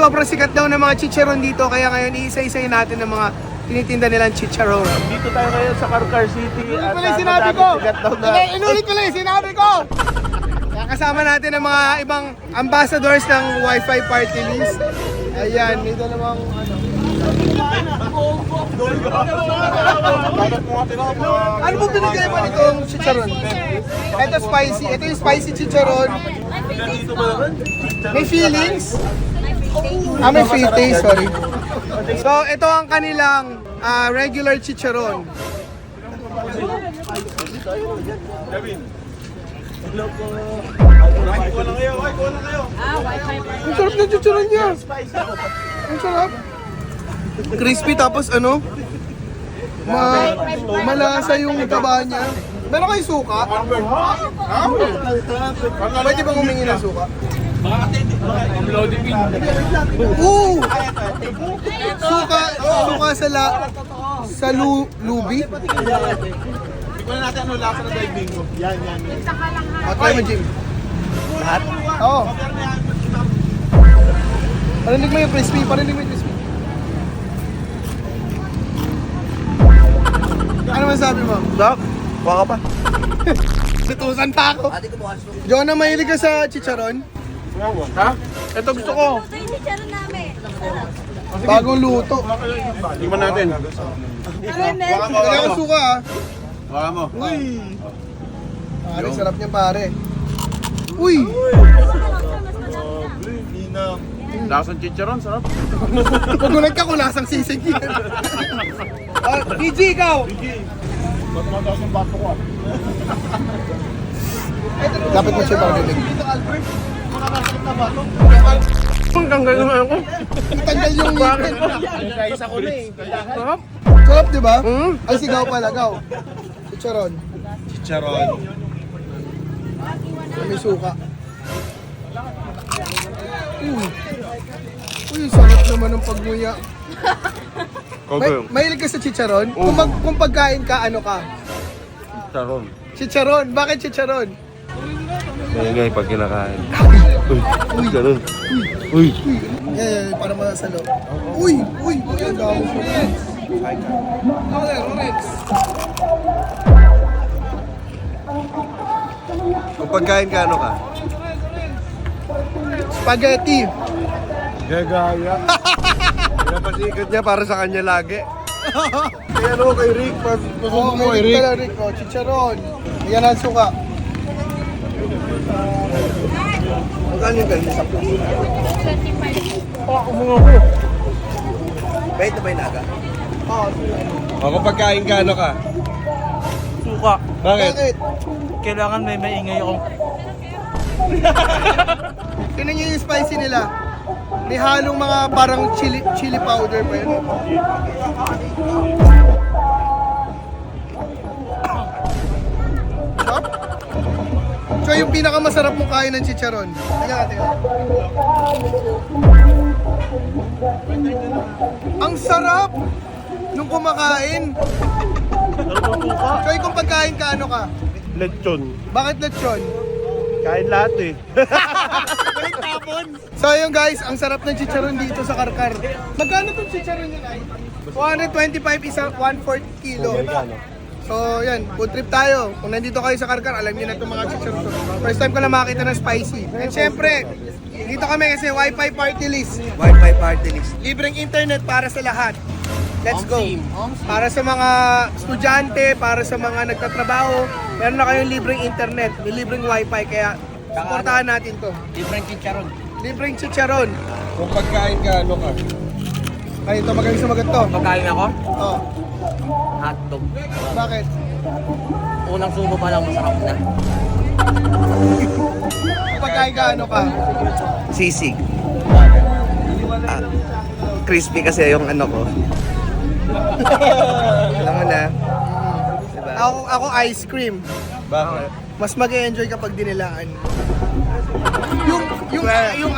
sobrang sikat daw ng mga chicharon dito, kaya ngayon iisa-isayin natin ng mga tinitinda nilang chicharon. Dito tayo ngayon sa Carcar City. At Inulit sinabi ko! sigat daw na. Inulit ko lang yung sinabi ko! Kasama natin ang mga ibang ambassadors ng Wi-Fi party list. Ayan, may dalawang ano. Ano po binigay mo nitong chicharon? Ito spicy. Ito yung spicy chicharon. May feelings? May sweet taste, sorry. So, ito ang kanilang regular chicharon. Ang sarap ng chicharon niya. Ang sarap. Crispy tapos ano? Malasa yung taba niya. Meron kayo suka? Pwede bang humingi ng suka? Oo! Suka sa lubi. Tignan natin ano lasa ng diving ko. Yan. Try mo, Jim. Lahat? Oo. Parinig mo yung crispy. Ano masabi mo? Doc, kuha ka pa. Situsan pa ako. Jonah, mahilig ka sa chicharon? Ha? Ito gusto ko. Ito yung chicharon namin. Bagong luto. Tingnan natin. Wala akong suka ah. Kuha mo. Uy! Pare, sarap niyan pare. Uy! Lasang chicharon, sarap. Magulat ka kung lasang sisig yan. PG, ikaw! Ba't mataas yung bato ko? Lapit mo siya para dinig. Ang tanggal naman ako. Tanggal yung ngipin. Guys, ako na eh. Sarap? Sarap, di ba? Ay, sigaw pala, gaw. Chicharon. Chicharon. May suka. Uy, sarap naman ng pagmuya. Mahilig ka sa chicharon? Kung pagkain ka, ano ka? Chicharon. Chicharon? Bakit chicharon? Ngayon pag kinakain. Uy, ganun. Uy. Para masalo. Uy, ang dami ko. Orex. Kung pagkain ka, ano ka? Spaghetti. Gagaya. Pinapasikat niya para sa kanya lagi. Kaya ano kay Rick? Pasubo mo kay Rick. Rick. Chicharon. Yan ang suka. Magkano yung ganyan sa puso? 25. Kumunga ko. Kahit na ba yung naga? Kung pagkain ka, ano ka? Suka. Bakit? Kailangan may maingay akong... Tingnan nyo yung spicy nila. May halong mga parang chili powder pa yun. Sarap. So yung pinakamasarap mong kain ng chicharon. Teka. Ang sarap! Nung kumakain. So kung pagkain ka, ano ka? Lechon. Bakit lechon? Kain lahat eh. So yun guys, ang sarap ng chicharon dito sa Carcar. Magkano tong chicharon yun ay? 225 isa, 1/4 kilo. So yan, food trip tayo. Kung nandito kayo sa Carcar, alam niyo na itong mga chicharon. First time ko na makita ng spicy. And syempre, dito kami kasi Wi-Fi party list. Wi-Fi party list. Libreng internet para sa lahat. Let's go! Para sa mga estudyante, para sa mga nagtatrabaho, meron na kayong libreng internet, may libreng wifi, kaya supportahan natin to. Different chicharon. Libreng chicharon. Kung pagkain ka, ano ka? Ay, ito magaling sumagot to. Pagkain ako, Oh, hotdog. bakit? Unang subo pa lang masarap na. Kung pagkain ka, ano ka? Sisig. Crispy kasi yung ano ko. Alam mo na. Diba? Ako ice cream. Bakit? Mas mag-enjoy kapag dinilaan. Yung